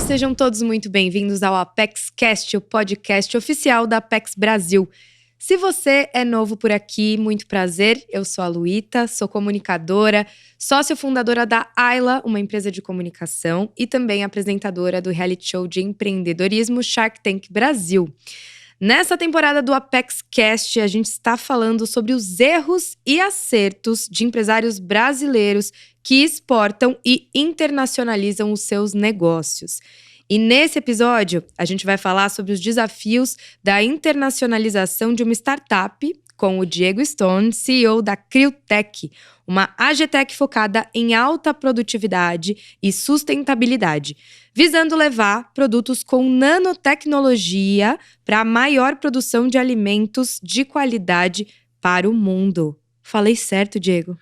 sejam todos muito bem-vindos ao ApexCast, o podcast oficial da Apex Brasil. Se você é novo por aqui, muito prazer, eu sou a Luíta, sou comunicadora, sócia fundadora da Ayla, uma empresa de comunicação, e também apresentadora do reality show de empreendedorismo Shark Tank Brasil. Nessa temporada do ApexCast, a gente está falando sobre os erros e acertos de empresários brasileiros que exportam e internacionalizam os seus negócios. E nesse episódio, a gente vai falar sobre os desafios da internacionalização de uma startup com o Diego Stone, CEO da Criotech, uma AgTech focada em alta produtividade e sustentabilidade, visando levar produtos com nanotecnologia para a maior produção de alimentos de qualidade para o mundo. Falei certo, Diego?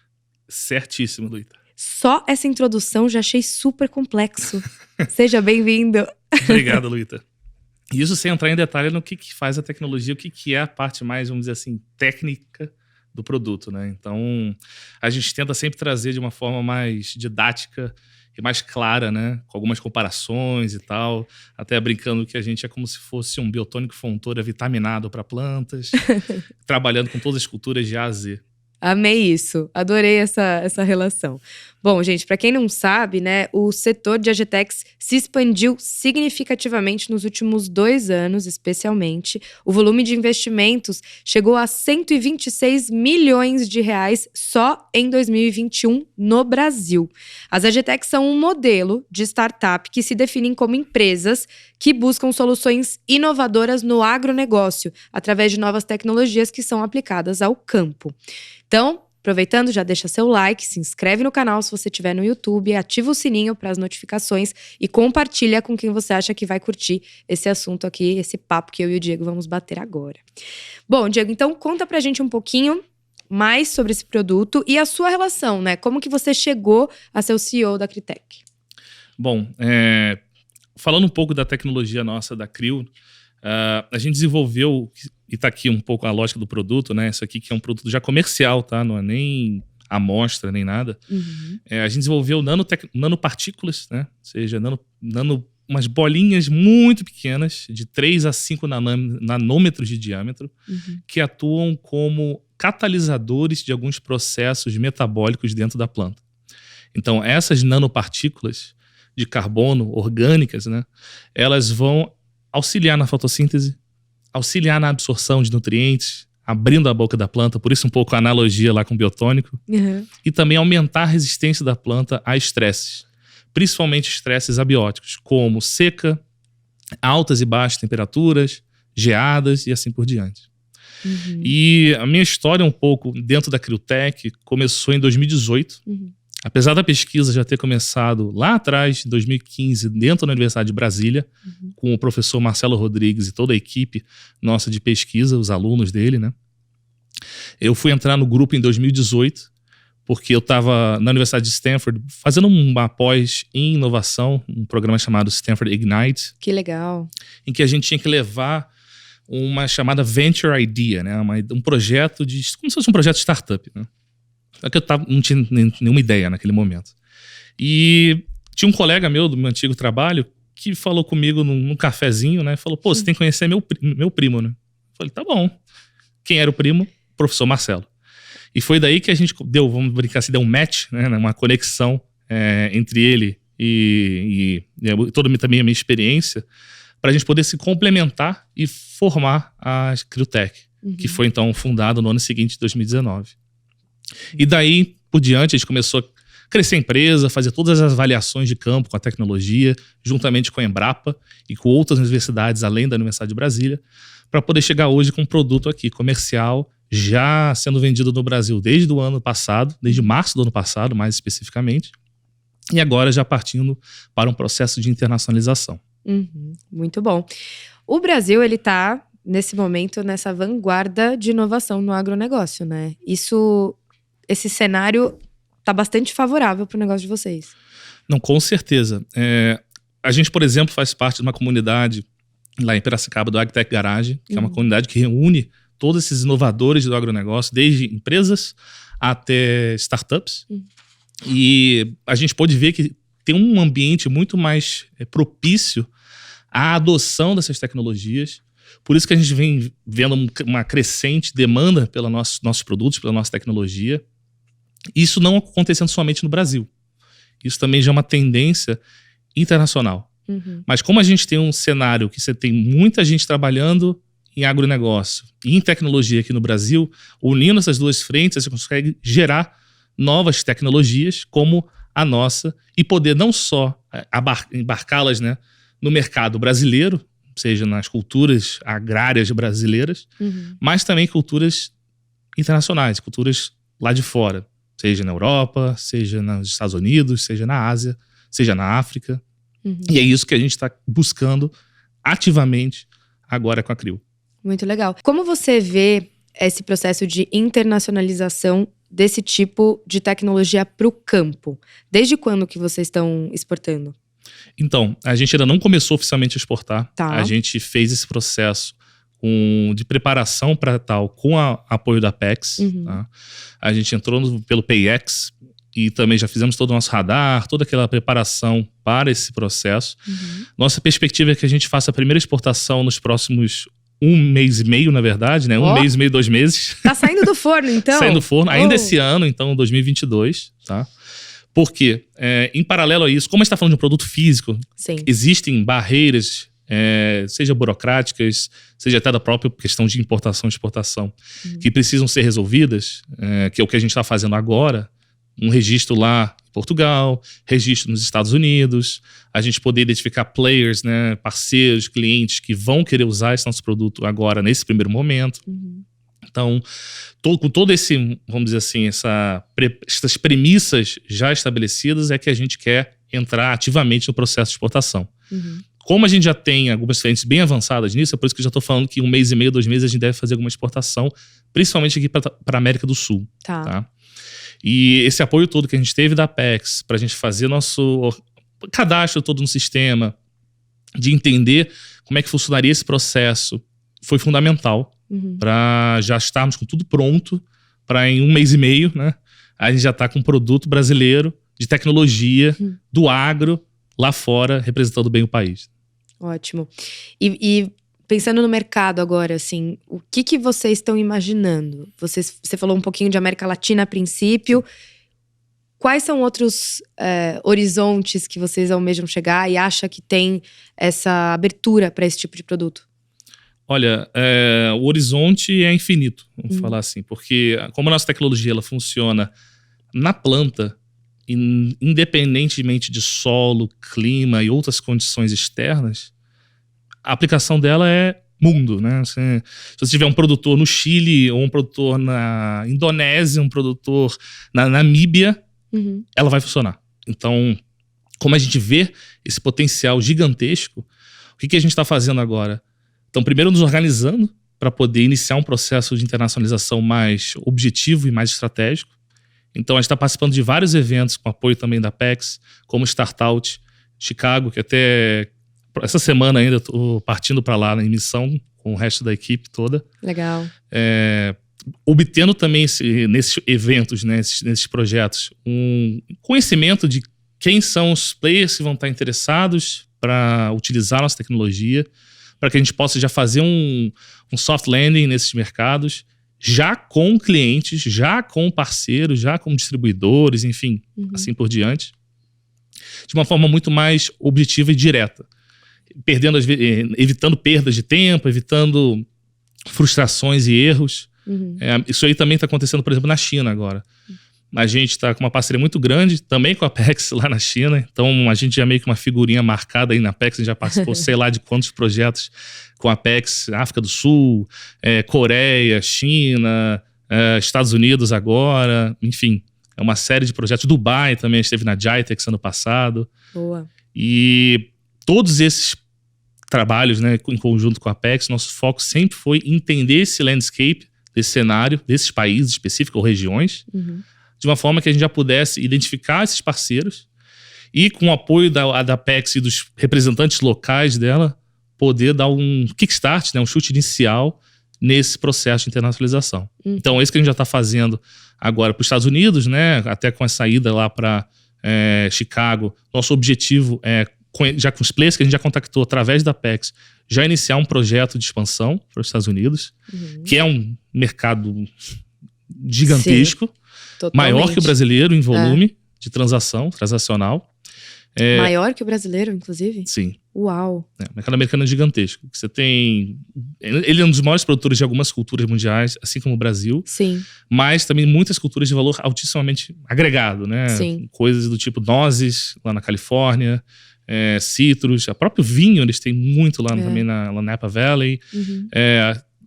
Certíssimo, Luíta. Só essa introdução já achei super complexo. Seja bem-vindo. Obrigado, Luíta. Isso sem entrar em detalhe no que faz a tecnologia, o que é a parte mais, vamos dizer assim, técnica do produto, né? Então, a gente tenta sempre trazer de uma forma mais didática e mais clara, né? Com algumas comparações e tal, até brincando que a gente é como se fosse um biotônico fontoura vitaminado para plantas, trabalhando com todas as culturas de A a Z. Amei isso, adorei essa relação. Bom, gente, para quem não sabe, né, o setor de AgTechs se expandiu significativamente nos últimos 2 anos, especialmente. O volume de investimentos chegou a 126 milhões de reais só em 2021 no Brasil. As AgTechs são um modelo de startup que se definem como empresas que buscam soluções inovadoras no agronegócio, através de novas tecnologias que são aplicadas ao campo. Então, aproveitando, já deixa seu like, se inscreve no canal se você estiver no YouTube, ativa o sininho para as notificações e compartilha com quem você acha que vai curtir esse assunto aqui, esse papo que eu e o Diego vamos bater agora. Bom, Diego, então conta pra gente um pouquinho mais sobre esse produto e a sua relação, né? Como que você chegou a ser o CEO da Criotech? Bom, falando um pouco da tecnologia nossa da Crio, a gente desenvolveu, e está aqui um pouco a lógica do produto, né? Isso aqui que é um produto já comercial, tá? Não é nem amostra, nem nada. Uhum. A gente desenvolveu nanopartículas, né? Ou seja, umas bolinhas muito pequenas, de 3 a 5 nanômetros de diâmetro, que atuam como catalisadores de alguns processos metabólicos dentro da planta. Então, essas nanopartículas de carbono orgânicas, né? Elas vão auxiliar na fotossíntese, auxiliar na absorção de nutrientes, abrindo a boca da planta, por isso um pouco a analogia lá com o biotônico, e também aumentar a resistência da planta a estresses, principalmente estresses abióticos, como seca, altas e baixas temperaturas, geadas e assim por diante. E a minha história um pouco dentro da Criotech começou em 2018, apesar da pesquisa já ter começado lá atrás, em 2015, dentro da Universidade de Brasília, com o professor Marcelo Rodrigues e toda a equipe nossa de pesquisa, os alunos dele, né? Eu fui entrar no grupo em 2018, porque eu estava na Universidade de Stanford fazendo uma pós em inovação, um programa chamado Stanford Ignite. Que legal. Em que a gente tinha que levar uma chamada Venture Idea, né? Um projeto como se fosse um projeto de startup, né? Só que eu não tinha nenhuma ideia naquele momento. E tinha um colega meu do meu antigo trabalho que falou comigo num cafezinho, né? Falou, pô, você tem que conhecer meu primo, né? Eu falei, tá bom. Quem era o primo? Professor Marcelo. E foi daí que a gente vamos brincar assim, deu um match, né? Uma conexão entre ele e toda também a minha experiência, para a gente poder se complementar e formar a Criotech, que foi então fundada no ano seguinte, 2019. E daí por diante a gente começou a crescer a empresa, fazer todas as avaliações de campo com a tecnologia, juntamente com a Embrapa e com outras universidades além da Universidade de Brasília, para poder chegar hoje com um produto aqui comercial, já sendo vendido no Brasil desde o ano passado, desde março do ano passado, mais especificamente, e agora já partindo para um processo de internacionalização. Muito bom. O Brasil, ele está, nesse momento, nessa vanguarda de inovação no agronegócio, né? Esse cenário está bastante favorável para o negócio de vocês. Não, com certeza. A gente, por exemplo, faz parte de uma comunidade lá em Piracicaba, do AgTech Garage, que é uma comunidade que reúne todos esses inovadores do agronegócio, desde empresas até startups. E a gente pode ver que ter um ambiente muito mais propício à adoção dessas tecnologias. Por isso que a gente vem vendo uma crescente demanda pelos nossos produtos, pela nossa tecnologia. Isso não acontecendo somente no Brasil. Isso também já é uma tendência internacional. Mas como a gente tem um cenário que você tem muita gente trabalhando em agronegócio e em tecnologia aqui no Brasil, unindo essas duas frentes, você consegue gerar novas tecnologias como a nossa e poder não só embarcá-las, né, no mercado brasileiro, seja nas culturas agrárias brasileiras, mas também culturas internacionais, culturas lá de fora, seja na Europa, seja nos Estados Unidos, seja na Ásia, seja na África. E é isso que a gente está buscando ativamente agora com a CRIO. Muito legal. Como você vê esse processo de internacionalização desse tipo de tecnologia para o campo? Desde quando que vocês estão exportando? Então, a gente ainda não começou oficialmente a exportar. Tá. A gente fez esse processo de preparação para tal com o apoio da Apex. Tá? A gente entrou pelo PayEx e também já fizemos todo o nosso radar, toda aquela preparação para esse processo. Nossa perspectiva é que a gente faça a primeira exportação nos próximos 1 mês e meio, na verdade, né? 1 mês e meio, 2 meses. Tá saindo do forno, então? Saindo do forno, ainda esse ano, então, 2022, tá? Porque, em paralelo a isso, como a gente está falando de um produto físico, Sim. existem barreiras, seja burocráticas, seja até da própria questão de importação e exportação, que precisam ser resolvidas, que é o que a gente está fazendo agora, um registro lá em Portugal, registro nos Estados Unidos, a gente poder identificar players, né, parceiros, clientes que vão querer usar esse nosso produto agora, nesse primeiro momento. Então, com todo esse, vamos dizer assim, essas premissas já estabelecidas é que a gente quer entrar ativamente no processo de exportação. Como a gente já tem algumas frentes bem avançadas nisso, é por isso que eu já estou falando que 1 mês e meio, 2 meses a gente deve fazer alguma exportação, principalmente aqui para a América do Sul. Tá? E esse apoio todo que a gente teve da Apex para a gente fazer nosso cadastro todo no sistema, de entender como é que funcionaria esse processo, foi fundamental para já estarmos com tudo pronto para em 1 mês e meio, né, a gente já está com um produto brasileiro de tecnologia do agro lá fora, representando bem o país. Ótimo. E pensando no mercado agora, assim, o que vocês estão imaginando? Você falou um pouquinho de América Latina a princípio. Quais são outros horizontes que vocês almejam chegar e acham que tem essa abertura para esse tipo de produto? Olha, o horizonte é infinito, vamos falar assim, porque como a nossa tecnologia ela funciona na planta, independentemente de solo, clima e outras condições externas, a aplicação dela é mundo, né? Se você tiver um produtor no Chile, ou um produtor na Indonésia, um produtor na Namíbia, ela vai funcionar. Então, como a gente vê esse potencial gigantesco, o que a gente está fazendo agora? Então, primeiro nos organizando para poder iniciar um processo de internacionalização mais objetivo e mais estratégico. Então, a gente está participando de vários eventos com apoio também da Apex, como Startout Chicago, que até essa semana ainda estou partindo para lá em missão com o resto da equipe toda. Legal. Obtendo também nesses eventos, né, nesses projetos, um conhecimento de quem são os players que vão estar interessados para utilizar a nossa tecnologia, para que a gente possa já fazer um soft landing nesses mercados, já com clientes, já com parceiros, já com distribuidores, enfim, assim por diante, de uma forma muito mais objetiva e direta. Evitando perdas de tempo, evitando frustrações e erros. Isso aí também está acontecendo, por exemplo, na China agora. A gente está com uma parceria muito grande, também com a Apex lá na China. Então, a gente já meio que uma figurinha marcada aí na Apex. A gente já participou, sei lá, de quantos projetos com a Apex. África do Sul, Coreia, China, Estados Unidos agora. Enfim, é uma série de projetos. Dubai também, a gente esteve na Jitex ano passado. Boa. E todos esses trabalhos, né, em conjunto com a Apex, nosso foco sempre foi entender esse landscape, desse cenário, desses países específicos ou regiões, de uma forma que a gente já pudesse identificar esses parceiros e, com o apoio da Apex e dos representantes locais dela, poder dar um kickstart, né, um chute inicial nesse processo de internacionalização. Então, é isso que a gente já está fazendo agora para os Estados Unidos, né, até com a saída lá para Chicago. Nosso objetivo é, já com os players que a gente já contactou através da Apex, já iniciar um projeto de expansão para os Estados Unidos, que é um mercado gigantesco, maior que o brasileiro em volume de transacional. Maior que o brasileiro, inclusive? Sim. Uau! O mercado americano é gigantesco. Você tem... Ele é um dos maiores produtores de algumas culturas mundiais, assim como o Brasil. Sim. Mas também muitas culturas de valor altissimamente agregado, né? Sim. Coisas do tipo nozes, lá na Califórnia, citros, o próprio vinho, eles têm muito lá também na Napa Valley.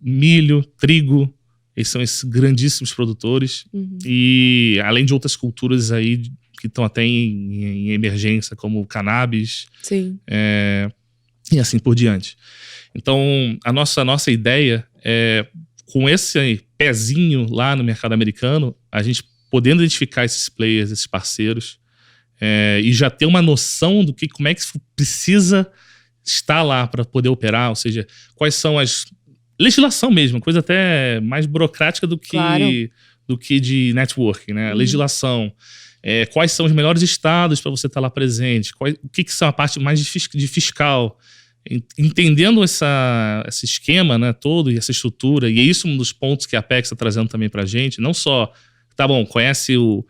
Milho, trigo, eles são esses grandíssimos produtores. E além de outras culturas aí que estão até em emergência, como cannabis. Sim. E assim por diante. Então, a nossa ideia é, com esse pezinho lá no mercado americano, a gente podendo identificar esses players, esses parceiros, e já ter uma noção do como é que precisa estar lá para poder operar, ou seja, quais são as... Legislação mesmo, coisa até mais burocrática do que de networking, né? Legislação. Quais são os melhores estados para você estar lá presente? O que são a parte mais de fiscal? Entendendo esse esquema, né, todo e essa estrutura, e é isso um dos pontos que a Apex está trazendo também para a gente, não só, tá bom, conhece o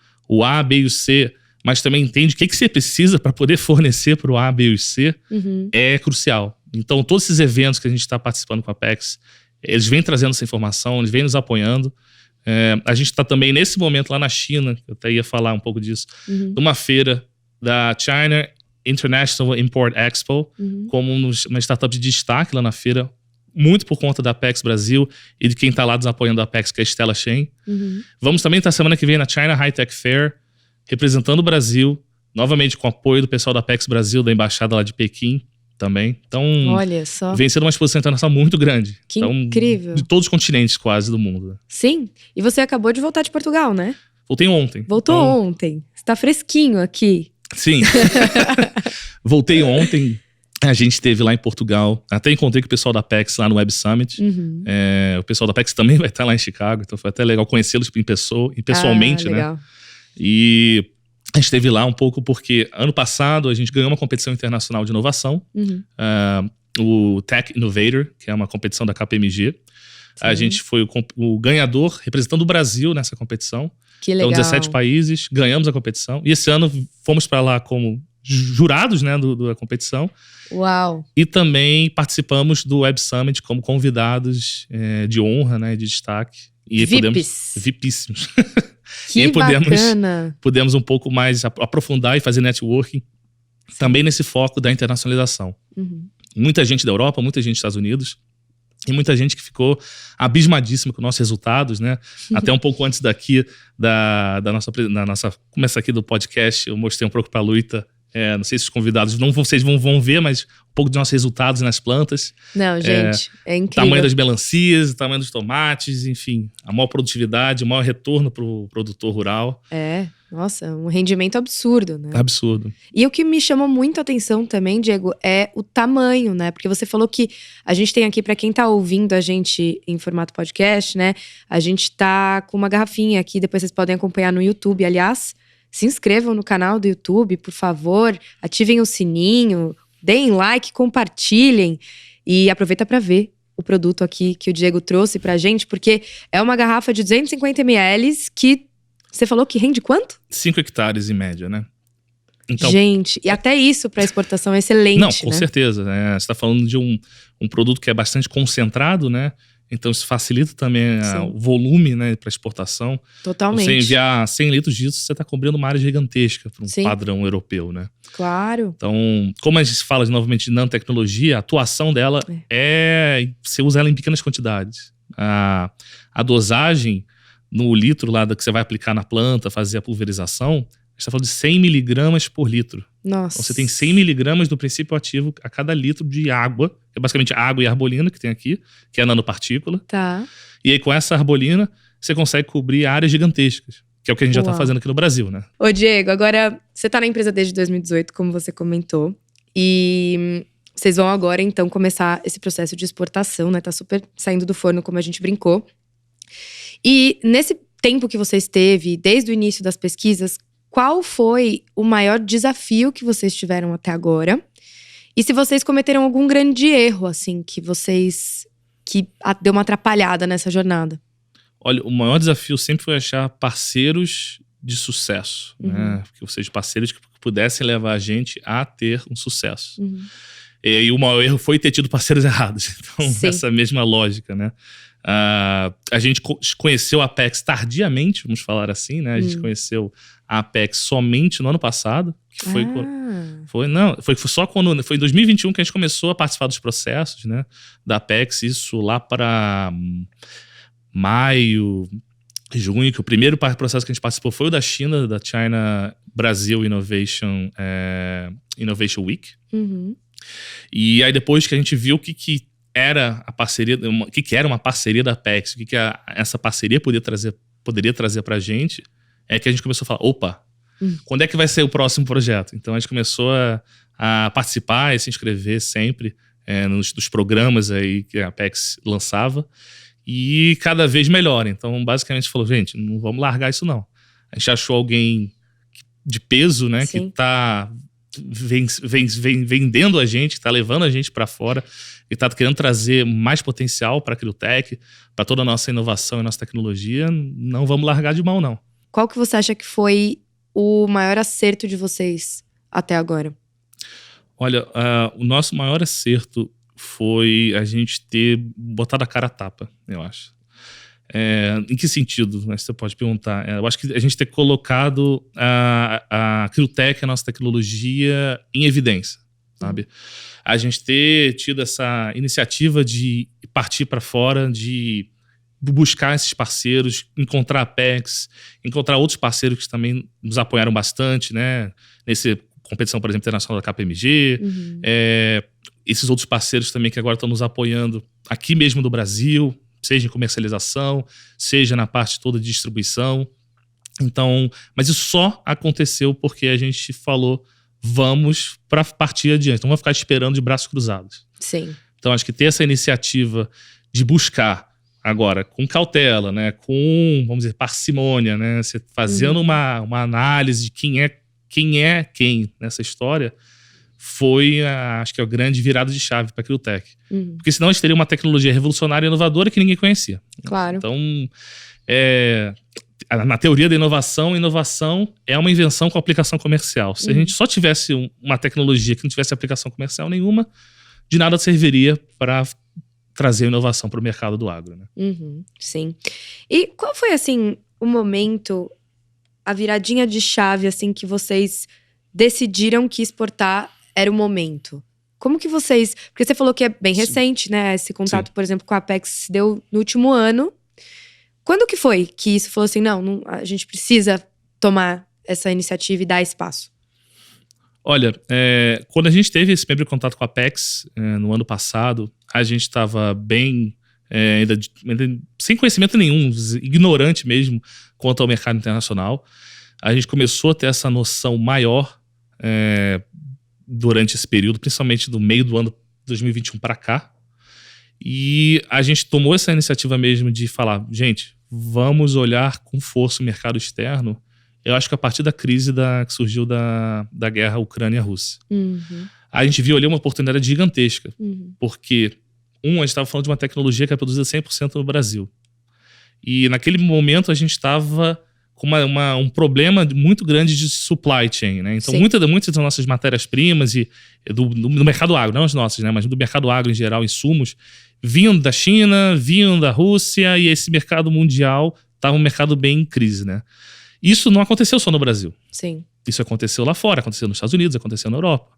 A, B e o C, mas também entende o que você precisa para poder fornecer para o A, B e o C, é crucial. Então, todos esses eventos que a gente está participando com a Apex, eles vêm trazendo essa informação, eles vêm nos apoiando. A gente está também nesse momento lá na China, eu até ia falar um pouco disso, numa feira da China International Import Expo, como uma startup de destaque lá na feira, muito por conta da Apex Brasil e de quem está lá apoiando a Apex, que é a Stella Shen. Vamos também estar semana que vem na China High Tech Fair, representando o Brasil, novamente com o apoio do pessoal da Apex Brasil, da embaixada lá de Pequim também. Então, olha só, vem sendo uma exposição internacional muito grande. Que incrível. De todos os continentes quase do mundo. Sim, e você acabou de voltar de Portugal, né? Voltei ontem. Voltou ontem. Você tá fresquinho aqui. Sim. Voltei ontem. A gente esteve lá em Portugal. Até encontrei com o pessoal da Apex lá no Web Summit. O pessoal da Apex também vai estar lá em Chicago. Então foi até legal conhecê-los pessoalmente, legal. né? E a gente esteve lá um pouco porque ano passado a gente ganhou uma competição internacional de inovação. O Tech Innovator, que é uma competição da KPMG. A gente foi o ganhador, representando o Brasil nessa competição. Que legal. Então, 17 países, ganhamos a competição. E esse ano fomos para lá como jurados, né, da competição. Uau! E também participamos do Web Summit como convidados de honra, né, de destaque. E VIPíssimos. Que bacana! Pudemos um pouco mais aprofundar e fazer networking. Também nesse foco da internacionalização. Muita gente da Europa, muita gente dos Estados Unidos. E muita gente que ficou abismadíssima com nossos resultados, né? Até um pouco antes daqui, da nossa começo aqui do podcast, eu mostrei um pouco para a Luíta. Não sei se os convidados vocês vão ver, mas um pouco dos nossos resultados nas plantas. Não, gente, é incrível. Tamanho das melancias, tamanho dos tomates, enfim. A maior produtividade, o maior retorno para o produtor rural. Nossa, um rendimento absurdo, né? Absurdo. E o que me chamou muito a atenção também, Diego, é o tamanho, né? Porque você falou que a gente tem aqui, para quem tá ouvindo a gente em formato podcast, né? A gente tá com uma garrafinha aqui, depois vocês podem acompanhar no YouTube. Aliás, se inscrevam no canal do YouTube, por favor. Ativem o sininho, deem like, compartilhem. E aproveita para ver o produto aqui que o Diego trouxe pra gente, porque é uma garrafa de 250 ml que você falou que rende quanto? 5 hectares em média, né? Então, gente, e até isso para exportação é excelente, não, com né? certeza. Né? Você está falando de um produto que é bastante concentrado, né? Então isso facilita também o volume, né, para exportação. Totalmente. Você enviar 100 litros disso, você está cobrindo uma área gigantesca para um padrão europeu, né? Claro. Então, como a gente fala novamente de nanotecnologia, a atuação dela você usa ela em pequenas quantidades. A dosagem no litro lá que você vai aplicar na planta, fazer a pulverização, a gente está falando de 100 miligramas por litro. Nossa. Então você tem 100 miligramas do princípio ativo a cada litro de água, que é basicamente água e arbolina que tem aqui, que é a nanopartícula. Tá. E aí com essa arbolina, você consegue cobrir áreas gigantescas, que é o que a gente já está fazendo aqui no Brasil, né? Ô Diego, agora você está na empresa desde 2018, como você comentou, e vocês vão agora então começar esse processo de exportação, né? Tá super saindo do forno, como a gente brincou. E nesse tempo que você esteve, desde o início das pesquisas, qual foi o maior desafio que vocês tiveram até agora? E se vocês cometeram algum grande erro, assim, que deu uma atrapalhada nessa jornada? Olha, o maior desafio sempre foi achar parceiros de sucesso, né? Ou seja, parceiros que pudessem levar a gente a ter um sucesso. E o maior erro foi ter tido parceiros errados. Então, essa mesma lógica, né? A gente conheceu a Apex tardiamente, vamos falar assim, né? A gente conheceu a Apex somente no ano passado. Que foi só quando... Foi em 2021 que a gente começou a participar dos processos, né? Da Apex, isso lá para maio, junho, que o primeiro processo que a gente participou foi o da China, da China Brazil Innovation Week. E aí depois que a gente viu o que era a parceria, o que era uma parceria da Apex, o que essa parceria poderia trazer pra gente, é que a gente começou a falar, opa, quando é que vai ser o próximo projeto? Então a gente começou a participar e se inscrever sempre nos programas aí que a Apex lançava, e cada vez melhor. Então basicamente a gente falou, gente, não vamos largar isso não. A gente achou alguém de peso, né, que tá vendendo a gente, tá levando a gente para fora e tá querendo trazer mais potencial para a Cryotech, para toda a nossa inovação e nossa tecnologia. Não vamos largar de mão, não. Qual que você acha que foi o maior acerto de vocês até agora? Olha, o nosso maior acerto foi a gente ter botado a cara a tapa, eu acho. Em que sentido? Você pode perguntar. Eu acho que a gente ter colocado a Cryotech, a nossa tecnologia, em evidência, sabe? A gente ter tido essa iniciativa de partir para fora, de buscar esses parceiros, encontrar a Apex, encontrar outros parceiros que também nos apoiaram bastante, né? Nessa competição, por exemplo, internacional da KPMG. Esses outros parceiros também que agora estão nos apoiando aqui mesmo do Brasil, seja em comercialização, seja na parte toda de distribuição. Então, mas isso só aconteceu porque a gente falou, vamos para partir adiante, não vamos ficar esperando de braços cruzados. Sim. Então, acho que ter essa iniciativa de buscar agora com cautela, né, com, vamos dizer, parcimônia, né, você fazendo uma análise de quem é quem nessa história, foi, acho que é a grande virada de chave para a Cryotech. Porque senão a gente teria uma tecnologia revolucionária e inovadora que ninguém conhecia. Claro. Então, na teoria da inovação é uma invenção com aplicação comercial. Se a gente só tivesse uma tecnologia que não tivesse aplicação comercial nenhuma, de nada serviria para trazer inovação para o mercado do agro, né? Sim. E qual foi, assim, o momento, a viradinha de chave, assim, que vocês decidiram que exportar era o momento? Como que vocês... Porque você falou que é bem recente, né? Esse contato, por exemplo, com a Apex se deu no último ano. Quando que foi que isso falou assim, não, a gente precisa tomar essa iniciativa e dar espaço? Olha, quando a gente teve esse primeiro contato com a Apex no ano passado, a gente estava bem, ainda sem conhecimento nenhum, ignorante mesmo quanto ao mercado internacional. A gente começou a ter essa noção maior durante esse período, principalmente do meio do ano 2021 para cá. E a gente tomou essa iniciativa mesmo de falar, gente, vamos olhar com força o mercado externo. Eu acho que a partir da crise que surgiu da guerra Ucrânia-Rússia. A gente viu ali uma oportunidade gigantesca. Porque, a gente estava falando de uma tecnologia que é produzida 100% no Brasil. E naquele momento a gente estava com um problema muito grande de supply chain, né? Então muitas das nossas matérias-primas e do mercado agro, não as nossas, né? Mas do mercado agro em geral, insumos, vinham da China, vinham da Rússia, e esse mercado mundial estava um mercado bem em crise, né? Isso não aconteceu só no Brasil. Sim. Isso aconteceu lá fora, aconteceu nos Estados Unidos, aconteceu na Europa.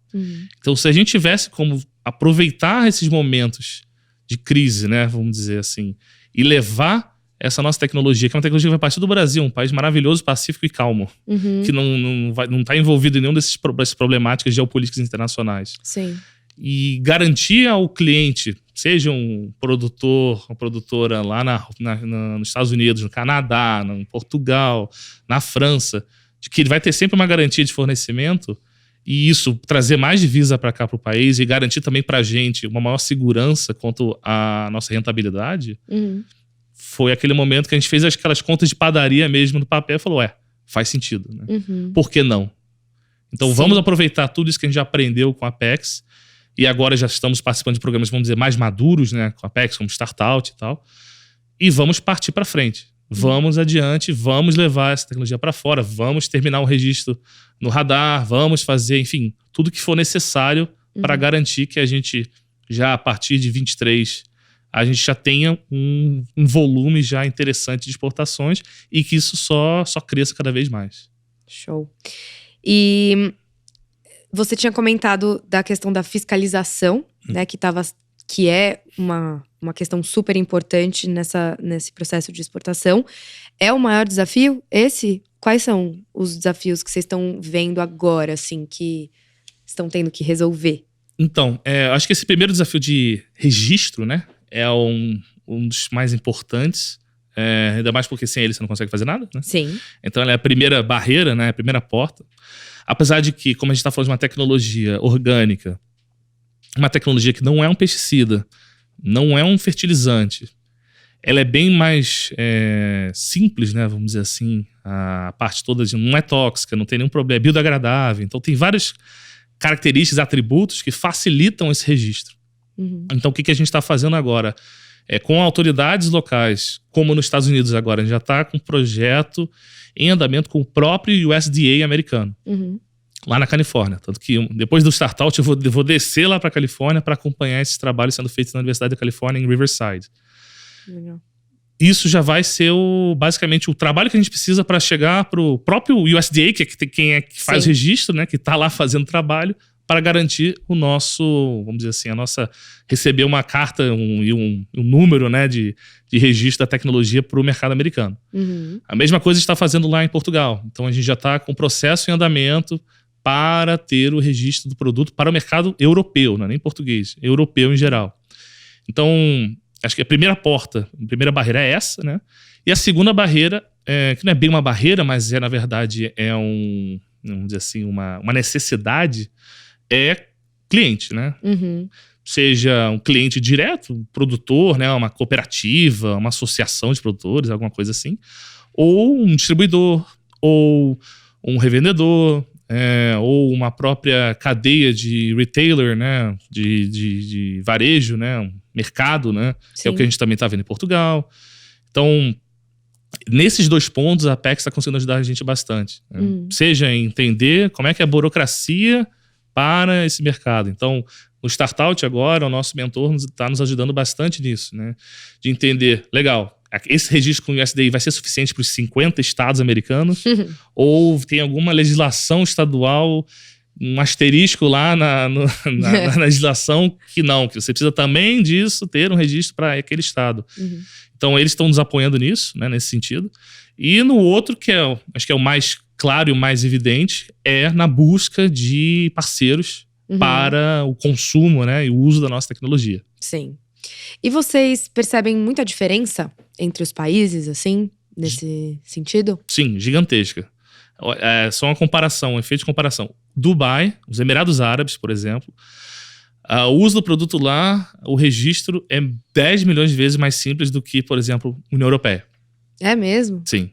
Então, se a gente tivesse como aproveitar esses momentos de crise, né, vamos dizer assim, e levar essa nossa tecnologia, que é uma tecnologia que vai partir do Brasil, um país maravilhoso, pacífico e calmo, que não está envolvido em nenhuma dessas problemáticas geopolíticas internacionais. Sim. E garantir ao cliente, seja um produtor, uma produtora lá nos Estados Unidos, no Canadá, em Portugal, na França, de que ele vai ter sempre uma garantia de fornecimento, e isso trazer mais divisa para cá, para o país, e garantir também para a gente uma maior segurança quanto à nossa rentabilidade, foi aquele momento que a gente fez aquelas contas de padaria mesmo no papel e falou, faz sentido, né? Por que não? Então vamos aproveitar tudo isso que a gente já aprendeu com a Apex, e agora já estamos participando de programas, vamos dizer, mais maduros, né, com a Apex, como Startout e tal, e vamos partir para frente. Vamos adiante, vamos levar essa tecnologia para fora, vamos terminar o registro no radar, vamos fazer, enfim, tudo que for necessário para garantir que a gente já, a partir de 23, a gente já tenha um volume já interessante de exportações e que isso só cresça cada vez mais. Show. E você tinha comentado da questão da fiscalização, né, que é uma questão super importante nesse processo de exportação. É o maior desafio esse? Quais são os desafios que vocês estão vendo agora, assim, que estão tendo que resolver? Então, acho que esse primeiro desafio de registro, né, é um dos mais importantes. Ainda mais porque sem ele você não consegue fazer nada, né? Sim. Então ela é a primeira barreira, né, a primeira porta. Apesar de que, como a gente está falando de uma tecnologia orgânica, uma tecnologia que não é um pesticida, não é um fertilizante, ela é bem mais simples, né, vamos dizer assim, a parte toda não é tóxica, não tem nenhum problema, é biodegradável, então tem várias características, atributos que facilitam esse registro. Então o que a gente está fazendo agora? Com autoridades locais, como nos Estados Unidos agora, a gente já está com um projeto em andamento com o próprio USDA americano, lá na Califórnia. Tanto que depois do Startout eu vou descer lá para a Califórnia para acompanhar esses trabalhos sendo feitos na Universidade da Califórnia em Riverside. Legal. Isso já vai ser basicamente o trabalho que a gente precisa para chegar para o próprio USDA, que faz o registro, né, que está lá fazendo o trabalho, para garantir o nosso, vamos dizer assim, receber uma carta e um número, né, de registro da tecnologia para o mercado americano. A mesma coisa está fazendo lá em Portugal. Então a gente já está com o processo em andamento para ter o registro do produto para o mercado europeu, não é nem português, europeu em geral. Então, acho que a primeira barreira é essa, né? E a segunda barreira, que não é bem uma barreira, mas na verdade, vamos dizer assim, uma necessidade, é cliente, né? Seja um cliente direto, um produtor, né? Uma cooperativa, uma associação de produtores, alguma coisa assim. Ou um distribuidor, ou um revendedor, ou uma própria cadeia de retailer, né? De varejo, né? Um mercado, né? Que é o que a gente também está vendo em Portugal. Então, nesses dois pontos, a Apex está conseguindo ajudar a gente bastante. Né? Seja em entender como é que é a burocracia para esse mercado. Então, no Startout agora, o nosso mentor está nos ajudando bastante nisso, né? De entender, legal, esse registro com o USDA vai ser suficiente para os 50 estados americanos? Ou tem alguma legislação estadual, um asterisco lá na legislação que você precisa também disso, ter um registro para aquele estado. Então, eles estão nos apoiando nisso, né, nesse sentido. E no outro, acho que é o mais claro e o mais evidente, é na busca de parceiros para o consumo, né, e o uso da nossa tecnologia. Sim. E vocês percebem muita diferença entre os países, assim, nesse sentido? Sim, gigantesca. Só uma comparação, um efeito de comparação. Dubai, os Emirados Árabes, por exemplo, o uso do produto lá, o registro é 10 milhões de vezes mais simples do que, por exemplo, a União Europeia. É mesmo? Sim.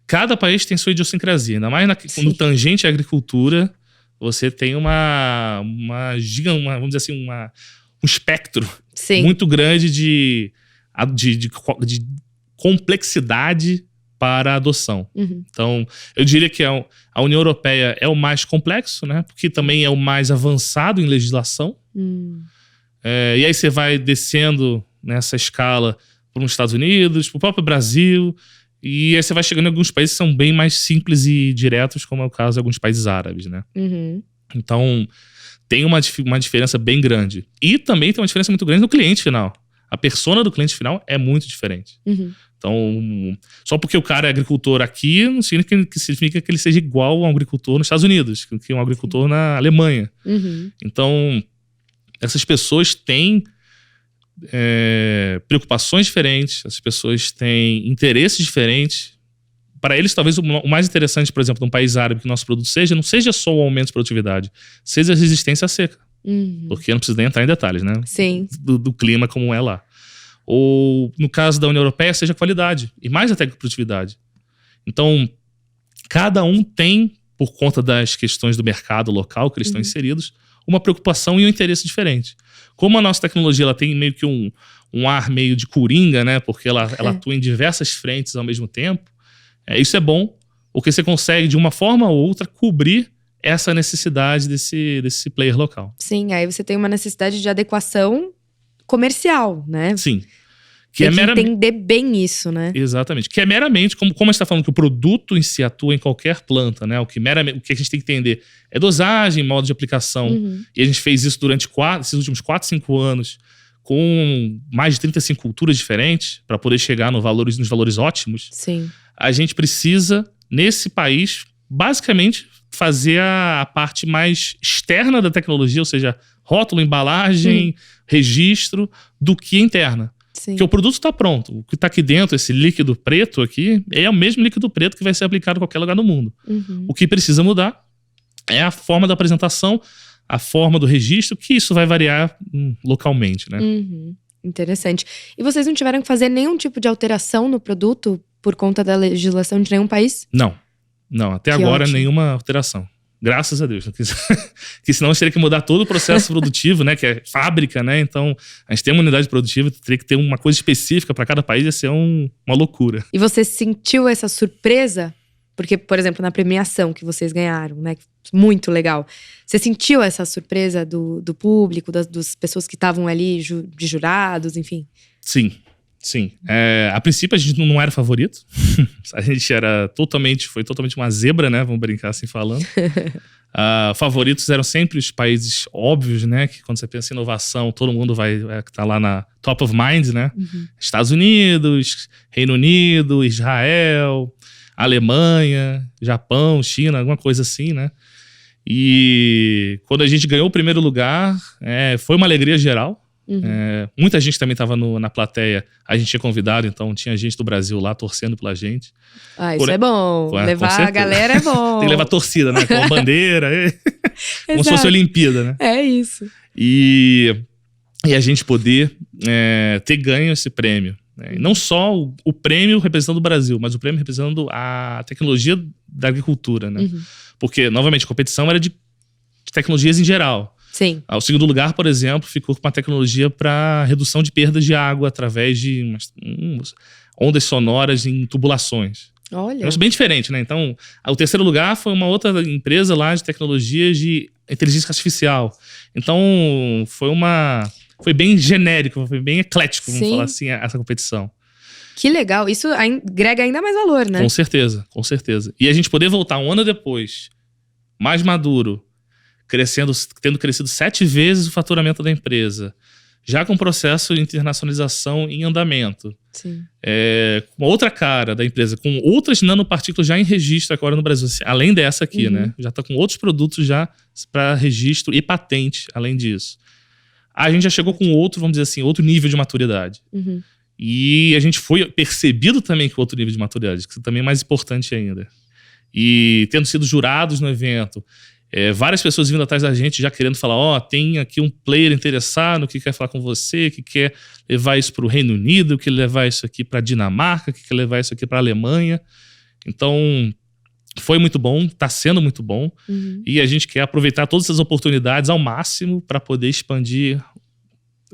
Cada país tem sua idiosincrasia, ainda mais no tangente à agricultura, você tem vamos dizer assim, um espectro muito grande de complexidade para a adoção. Então, eu diria que a União Europeia é o mais complexo, né? Porque também é o mais avançado em legislação. E aí você vai descendo nessa escala para os Estados Unidos, para o próprio Brasil, e aí você vai chegando em alguns países que são bem mais simples e diretos, como é o caso de alguns países árabes, né? Então, tem uma diferença bem grande. E também tem uma diferença muito grande no cliente final. A persona do cliente final é muito diferente. Então, só porque o cara é agricultor aqui, não significa que ele seja igual a um agricultor nos Estados Unidos, que um agricultor na Alemanha. Então, essas pessoas têm preocupações diferentes, essas pessoas têm interesses diferentes. Para eles, talvez o mais interessante, por exemplo, num país árabe que o nosso produto não seja só o aumento de produtividade, seja a resistência à seca. Porque não precisa nem entrar em detalhes, né? Sim. Do clima como é lá. Ou, no caso da União Europeia, seja a qualidade. E mais até que a produtividade. Então, cada um tem, por conta das questões do mercado local que eles estão inseridos, uma preocupação e um interesse diferente. Como a nossa tecnologia ela tem meio que um ar meio de coringa, né? Porque ela atua em diversas frentes ao mesmo tempo. Isso é bom, porque você consegue, de uma forma ou outra, cobrir essa necessidade desse player local. Sim, aí você tem uma necessidade de adequação comercial, né? Sim. Que tem que entender bem isso, né? Exatamente. Que é meramente, como a gente está falando que o produto em si atua em qualquer planta, né? O que a gente tem que entender é dosagem, modo de aplicação. E a gente fez isso durante esses últimos 4, 5 anos, com mais de 35 culturas diferentes, para poder chegar nos valores ótimos. Sim. A gente precisa, nesse país, basicamente, fazer a parte mais externa da tecnologia, ou seja, rótulo, embalagem, registro, do que interna. Sim. Porque o produto está pronto. O que está aqui dentro, esse líquido preto aqui, é o mesmo líquido preto que vai ser aplicado em qualquer lugar do mundo. O que precisa mudar é a forma da apresentação, a forma do registro, que isso vai variar localmente, né? Interessante. E vocês não tiveram que fazer nenhum tipo de alteração no produto por conta da legislação de nenhum país? Não. Até agora, nenhuma alteração. Graças a Deus. Porque senão a gente teria que mudar todo o processo produtivo, né? Que é fábrica, né? Então, a gente tem uma unidade produtiva, teria que ter uma coisa específica para cada país, ia ser uma loucura. E você sentiu essa surpresa? Porque, por exemplo, na premiação que vocês ganharam, né? Muito legal. Você sentiu essa surpresa do público, das pessoas que estavam ali, de jurados, enfim? Sim. A princípio, a gente não era favorito. A gente foi totalmente uma zebra, né? Vamos brincar assim falando. Favoritos eram sempre os países óbvios, né? Que quando você pensa em inovação, todo mundo vai estar lá na top of mind, né? Estados Unidos, Reino Unido, Israel, Alemanha, Japão, China, alguma coisa assim, né? E quando a gente ganhou o primeiro lugar, foi uma alegria geral. Muita gente também estava na plateia. A gente tinha convidado, então tinha gente do Brasil lá torcendo pela gente. Isso é bom. Levar a galera é bom. Tem que levar a torcida, né? Com a bandeira. Como se fosse a Olimpíada, né? É isso. E a gente poder ter ganho esse prêmio. Né? E não só o prêmio representando o Brasil, mas o prêmio representando a tecnologia da agricultura, né? Porque, novamente, a competição era de tecnologias em geral. Sim. O segundo lugar, por exemplo, ficou com uma tecnologia para redução de perdas de água através de ondas sonoras em tubulações. Olha. É bem diferente, né? Então, o terceiro lugar foi uma outra empresa lá de tecnologias de inteligência artificial. Então, foi bem genérico, foi bem eclético, vamos falar assim, essa competição. Que legal. Isso agrega ainda mais valor, né? Com certeza. E a gente poder voltar um ano depois, mais maduro, tendo crescido 7 vezes o faturamento da empresa, já com o processo de internacionalização em andamento. Sim. Com outra cara da empresa, com outras nanopartículas já em registro agora no Brasil, além dessa aqui, né? Já está com outros produtos já para registro e patente, além disso. A gente já chegou com vamos dizer assim, outro nível de maturidade. E a gente foi percebido também com outro nível de maturidade, que também é mais importante ainda. E tendo sido jurados no evento, várias pessoas vindo atrás da gente já querendo falar, tem aqui um player interessado que quer falar com você, que quer levar isso para o Reino Unido, que quer levar isso aqui para a Dinamarca, que quer levar isso aqui para a Alemanha. Então, foi muito bom, está sendo muito bom. E a gente quer aproveitar todas essas oportunidades ao máximo para poder expandir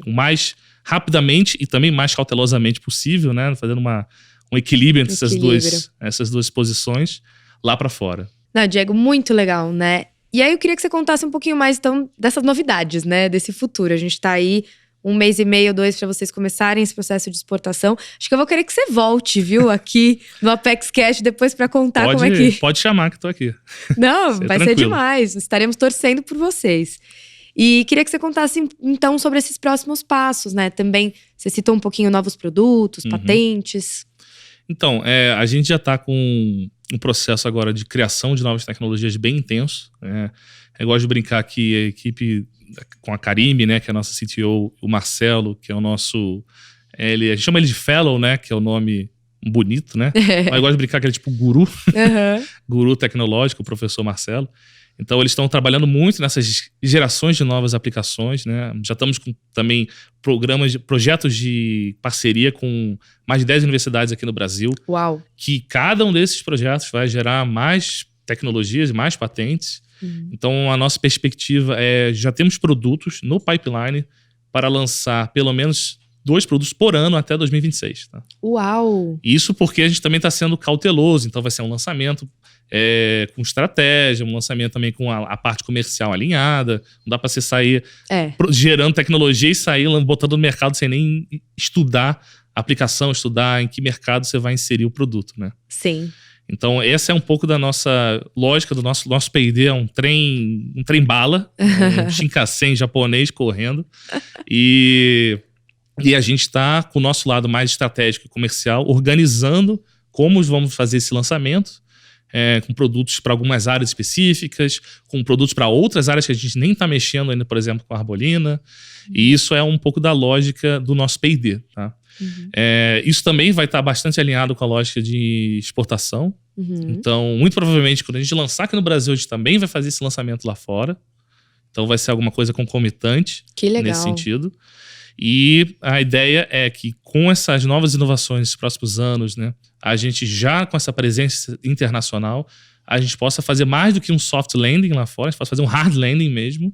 o mais rapidamente e também mais cautelosamente possível, né? Fazendo um equilíbrio entre essas duas posições lá para fora. Não, Diego, muito legal, né? E aí eu queria que você contasse um pouquinho mais, então, dessas novidades, né? Desse futuro. A gente tá aí 1 mês e meio, 2, para vocês começarem esse processo de exportação. Acho que eu vou querer que você volte, viu? Aqui no Apex Cash depois para contar como é que... Pode chamar que tô aqui. Não, vai ser demais. Estaremos torcendo por vocês. E queria que você contasse, então, sobre esses próximos passos, né? Também, você citou um pouquinho novos produtos, patentes. Então, a gente já está com um processo agora de criação de novas tecnologias bem intenso. Eu gosto de brincar que a equipe com a Karime, né, que é a nossa CTO, o Marcelo, que é o nosso... a gente chama ele de Fellow, né, que é o nome bonito, né? Mas eu gosto de brincar que ele é tipo guru. Guru tecnológico, o professor Marcelo. Então, eles estão trabalhando muito nessas gerações de novas aplicações, né? Já estamos com também projetos de parceria com mais de 10 universidades aqui no Brasil. Uau! Que cada um desses projetos vai gerar mais tecnologias, mais patentes. Então, a nossa perspectiva é... Já temos produtos no pipeline para lançar pelo menos 2 produtos por ano até 2026. Tá? Uau! Isso porque a gente também está sendo cauteloso. Então, vai ser um lançamento com estratégia, um lançamento também com a parte comercial alinhada. Não dá para você sair gerando tecnologia e sair botando no mercado sem nem estudar a aplicação, estudar em que mercado você vai inserir o produto, né? Sim. Então, essa é um pouco da nossa lógica, do nosso P&D, é um trem-bala, um Shinkansen japonês correndo. E a gente está, com o nosso lado mais estratégico e comercial, organizando como vamos fazer esse lançamento, com produtos para algumas áreas específicas, com produtos para outras áreas que a gente nem está mexendo ainda, por exemplo, com a arbolina. E isso é um pouco da lógica do nosso P&D, tá? Isso também vai estar bastante alinhado com a lógica de exportação. Então, muito provavelmente, quando a gente lançar aqui no Brasil, a gente também vai fazer esse lançamento lá fora. Então, vai ser alguma coisa concomitante nesse sentido. E a ideia é que, com essas novas inovações nos próximos anos, né, a gente já com essa presença internacional, a gente possa fazer mais do que um soft landing lá fora, a gente possa fazer um hard landing mesmo,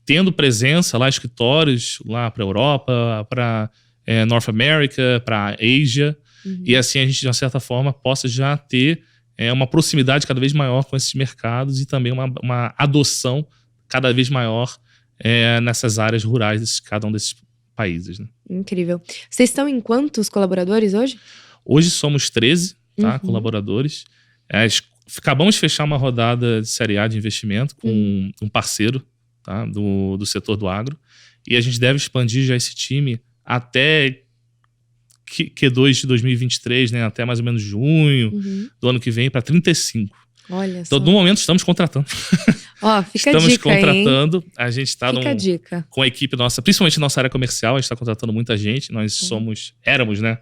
tendo presença lá, escritórios lá para a Europa, para North America, para Ásia, e assim a gente, de uma certa forma, possa já ter uma proximidade cada vez maior com esses mercados e também uma adoção cada vez maior nessas áreas rurais de cada um desses países. Né? Incrível. Vocês estão em quantos colaboradores hoje? Hoje somos 13 colaboradores. Acabamos de fechar uma rodada de série A de investimento com um parceiro, tá, do setor do agro, e a gente deve expandir já esse time até Q2 de 2023, né, até mais ou menos junho do ano que vem, para 35. Olha então, só. no momento, estamos contratando. Fica estamos a dica, contratando. Hein? A gente está dica. Com a equipe nossa, principalmente nossa área comercial, a gente está contratando muita gente. Nós éramos, né,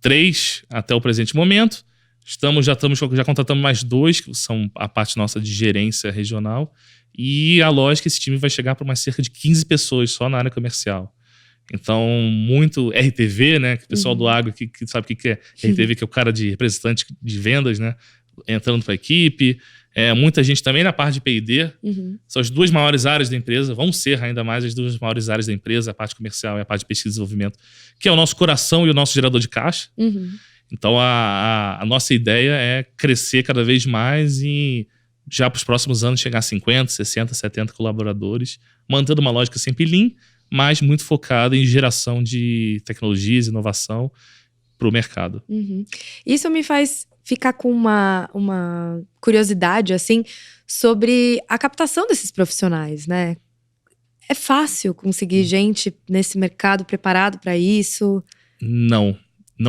3 até o presente momento. Já contratamos mais 2, que são a parte nossa de gerência regional. E a lógica, esse time vai chegar para mais cerca de 15 pessoas só na área comercial. Então, muito RTV, né? Que o pessoal do agro que sabe o que é RTV, que é o cara de representante de vendas, né? Entrando para a equipe. Muita gente também na parte de P&D. São as 2 maiores áreas da empresa. Vão ser ainda mais as 2 maiores áreas da empresa, a parte comercial e a parte de pesquisa e desenvolvimento, que é o nosso coração e o nosso gerador de caixa. Então, a nossa ideia é crescer cada vez mais e já para os próximos anos chegar a 50, 60, 70 colaboradores, mantendo uma lógica sempre lean, mas muito focada em geração de tecnologias e inovação para o mercado. Isso me faz ficar com uma curiosidade, assim, sobre a captação desses profissionais, né? É fácil conseguir gente nesse mercado preparado para isso? Não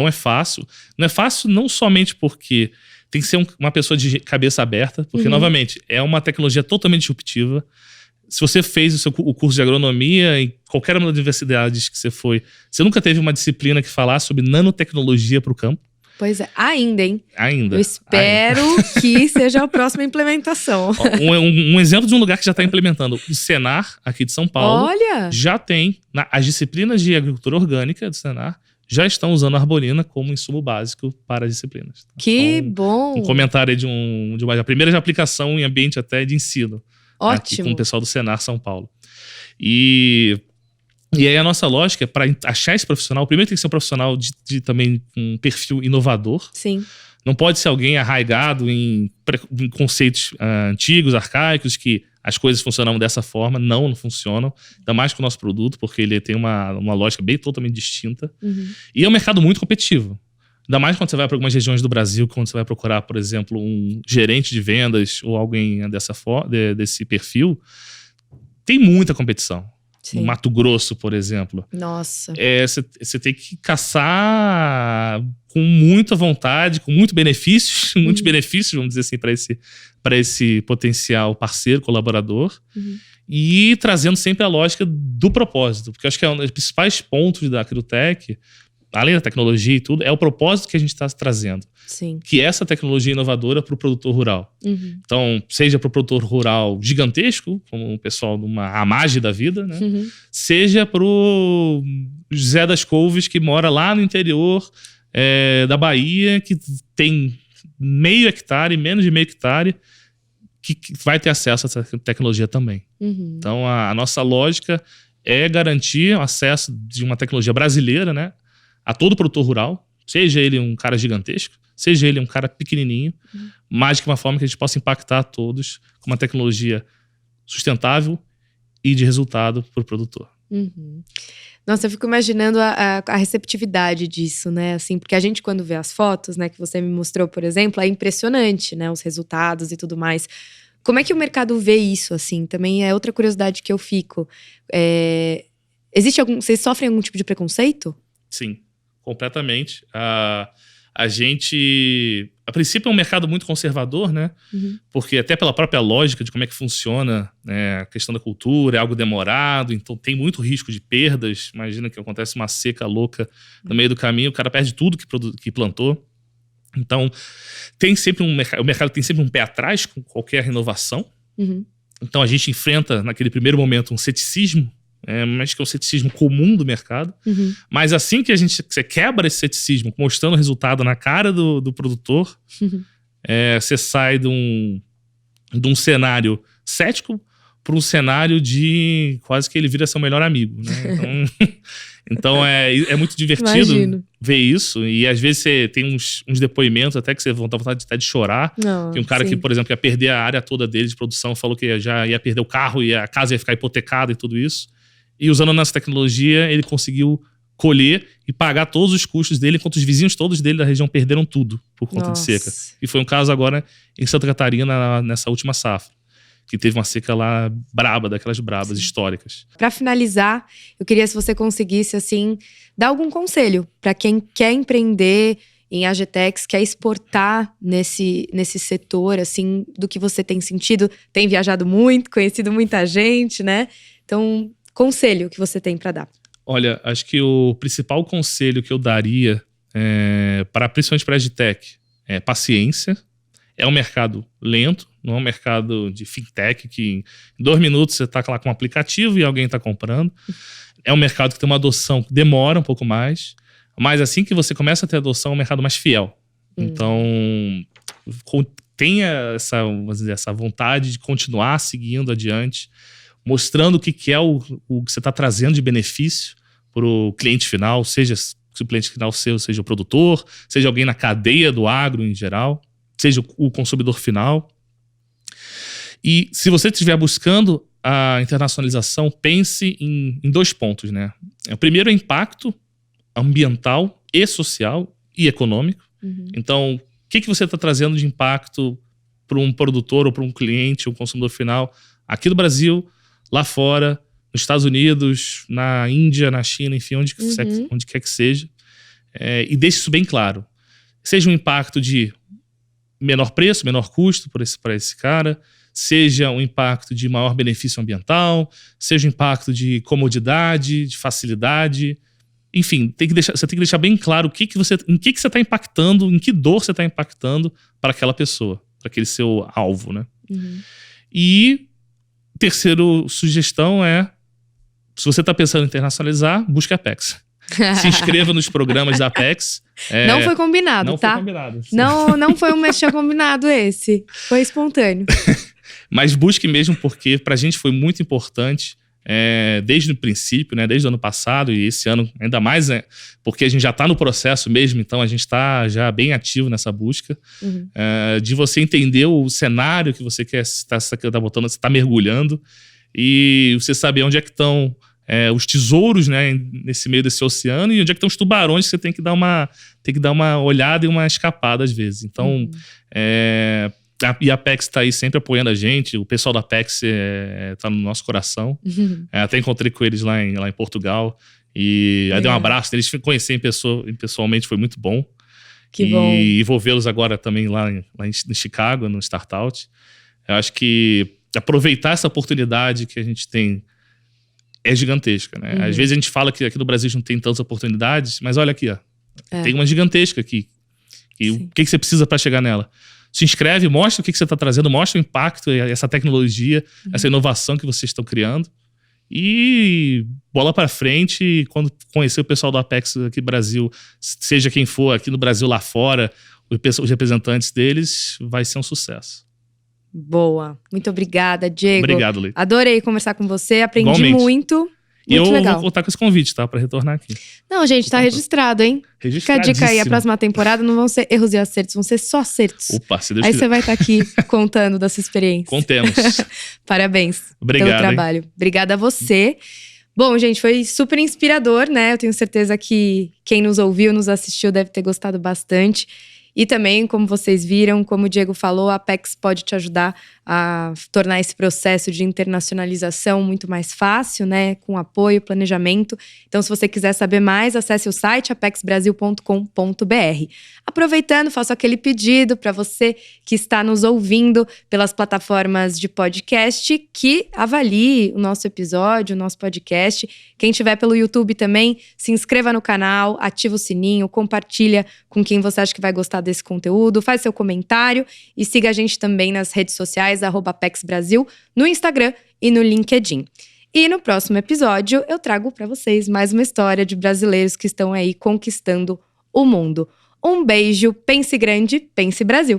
é fácil. Não é fácil não somente porque tem que ser uma pessoa de cabeça aberta, porque, novamente, é uma tecnologia totalmente disruptiva. Se você fez o curso de agronomia em qualquer uma das universidades que você foi, você nunca teve uma disciplina que falasse sobre nanotecnologia para o campo? Pois é, ainda, hein? Ainda. Eu espero que seja a próxima implementação. Um exemplo de um lugar que já está implementando. O Senar, aqui de São Paulo, já tem, as disciplinas de agricultura orgânica do Senar, já estão usando a arbolina como insumo básico para as disciplinas. Que então, bom! Um comentário aí de uma primeira aplicação em ambiente até de ensino. Ótimo. Aqui com o pessoal do Senar São Paulo. E aí a nossa lógica é para achar esse profissional, primeiro tem que ser um profissional de também um perfil inovador. Sim. Não pode ser alguém arraigado em conceitos antigos, arcaicos, que as coisas funcionam dessa forma. Não funcionam. Ainda mais com o nosso produto, porque ele tem uma lógica bem totalmente distinta. E é um mercado muito competitivo. Ainda mais quando você vai para algumas regiões do Brasil, quando você vai procurar, por exemplo, um gerente de vendas ou alguém desse perfil, tem muita competição. Sim. No Mato Grosso, por exemplo. Nossa. Você tem que caçar com muita vontade, com muitos benefícios, vamos dizer assim, para esse potencial parceiro, colaborador, e trazendo sempre a lógica do propósito. Porque eu acho que é um dos principais pontos da Agrotech além da tecnologia e tudo, é o propósito que a gente está trazendo. Sim. Que é essa tecnologia inovadora para o produtor rural. Então, seja para o produtor rural gigantesco, como o pessoal de uma Amage da vida, né? Seja para o José das Couves, que mora lá no interior da Bahia, que tem meio hectare, menos de meio hectare, que vai ter acesso a essa tecnologia também. Então, a nossa lógica é garantir o acesso de uma tecnologia brasileira, né, a todo produtor rural, seja ele um cara gigantesco, seja ele um cara pequenininho, mas de uma forma que a gente possa impactar a todos com uma tecnologia sustentável e de resultado para o produtor. Nossa, eu fico imaginando a receptividade disso, né? Assim, porque a gente, quando vê as fotos, né, que você me mostrou, por exemplo, é impressionante, né? Os resultados e tudo mais. Como é que o mercado vê isso, assim? Também é outra curiosidade que eu fico. Vocês sofrem algum tipo de preconceito? Sim, completamente. A gente, a princípio, é um mercado muito conservador, né? Porque até pela própria lógica de como é que funciona, né, a questão da cultura, é algo demorado, então tem muito risco de perdas. Imagina que acontece uma seca louca no meio do caminho, o cara perde tudo que plantou. Então, tem sempre o mercado tem sempre um pé atrás com qualquer renovação. Então, a gente enfrenta, naquele primeiro momento, um ceticismo, mas que é um ceticismo comum do mercado. Mas assim que você quebra esse ceticismo, mostrando o resultado na cara do produtor, você sai de um cenário cético para um cenário de quase que ele vira seu melhor amigo, né? Então é muito divertido. Imagino. Ver isso. E às vezes você tem uns depoimentos até que você tem vontade até de chorar. Tem um cara que, por exemplo, ia perder a área toda dele de produção, falou que já ia perder o carro e a casa ia ficar hipotecada e tudo isso. E usando a nossa tecnologia, ele conseguiu colher e pagar todos os custos dele, enquanto os vizinhos todos dele da região perderam tudo por conta de seca. E foi um caso agora em Santa Catarina, nessa última safra, que teve uma seca lá braba, daquelas brabas, históricas. Para finalizar, eu queria se você conseguisse, assim, dar algum conselho para quem quer empreender em Agetex, quer exportar nesse setor, assim, do que você tem sentido. Tem viajado muito, conhecido muita gente, né? Então, conselho que você tem para dar. Olha, acho que o principal conselho que eu daria, principalmente para a Agitech, é paciência. É um mercado lento, não é um mercado de fintech que em 2 minutos você está lá com um aplicativo e alguém está comprando. É um mercado que tem uma adoção que demora um pouco mais, mas assim que você começa a ter adoção, é um mercado mais fiel. Então, tenha essa vontade de continuar seguindo adiante, mostrando o que é o que você está trazendo de benefício para o cliente final, seja o cliente final seja o produtor, seja alguém na cadeia do agro em geral, seja o consumidor final. E se você estiver buscando a internacionalização, pense em 2 pontos, né? O primeiro é o impacto ambiental e social e econômico. Então, o que você está trazendo de impacto para um produtor ou para um cliente, um consumidor final, aqui do Brasil, lá fora, nos Estados Unidos, na Índia, na China, enfim, onde quer que seja. E deixe isso bem claro. Seja um impacto de menor preço, menor custo para esse cara, seja um impacto de maior benefício ambiental, seja um impacto de comodidade, de facilidade. Enfim, você tem que deixar bem claro em que você está impactando, em que dor você está impactando para aquela pessoa, para aquele seu alvo, né? E terceira sugestão se você está pensando em internacionalizar, busque a Apex. Se inscreva nos programas da Apex. Não foi combinado, tá? Não foi combinado. Não foi um mexer combinado esse. Foi espontâneo. Mas busque mesmo, porque pra gente foi muito importante, desde o princípio, né, desde o ano passado e esse ano ainda mais, porque a gente já está no processo mesmo, então a gente está já bem ativo nessa busca, de você entender o cenário que você quer estar botando, você está mergulhando, e você saber onde é que estão os tesouros, né, nesse meio desse oceano, e onde é que estão os tubarões que você tem que dar uma olhada e uma escapada às vezes. Então, e a Apex está aí sempre apoiando a gente, o pessoal da Apex está no nosso coração. Até encontrei com eles lá em Portugal, e aí dei um abraço, eles conhecer pessoalmente, foi muito bom. Bom. E vou vê-los agora também lá em Chicago, no Startout. Eu acho que aproveitar essa oportunidade que a gente tem é gigantesca, né? Às vezes a gente fala que aqui no Brasil a gente não tem tantas oportunidades, mas olha aqui, ó. Tem uma gigantesca aqui. E o que você precisa para chegar nela? Se inscreve, mostra o que você está trazendo, mostra o impacto, essa tecnologia, essa inovação que vocês estão criando. E bola para frente. E quando conhecer o pessoal do Apex aqui no Brasil, seja quem for aqui no Brasil, lá fora, os representantes deles, vai ser um sucesso. Boa. Muito obrigada, Diego. Obrigado, Leite. Adorei conversar com você, aprendi Igualmente. muito. E eu legal. vou contar com esse convite, tá? Pra retornar aqui. Não, gente, tá registrado, hein? Fica a dica aí, a próxima temporada não vão ser erros e acertos, vão ser só acertos. Opa, se Deus aí quiser. você vai estar aqui contando da sua experiência. Contemos. Parabéns Obrigado, pelo trabalho. Obrigada a você. Bom, gente, foi super inspirador, né? Eu tenho certeza que quem nos ouviu, nos assistiu, deve ter gostado bastante. E também, como vocês viram, como o Diego falou, a Apex pode te ajudar a tornar esse processo de internacionalização muito mais fácil, né? Com apoio, planejamento. Então, se você quiser saber mais, acesse o site apexbrasil.com.br. Aproveitando, faço aquele pedido para você que está nos ouvindo pelas plataformas de podcast, que avalie o nosso episódio, o nosso podcast. Quem estiver pelo YouTube também, se inscreva no canal, ativa o sininho, compartilha com quem você acha que vai gostar desse conteúdo, faz seu comentário e siga a gente também nas redes sociais, @ApexBrasil, no Instagram e no LinkedIn. E no próximo episódio eu trago para vocês mais uma história de brasileiros que estão aí conquistando o mundo. Um beijo, pense grande, pense Brasil!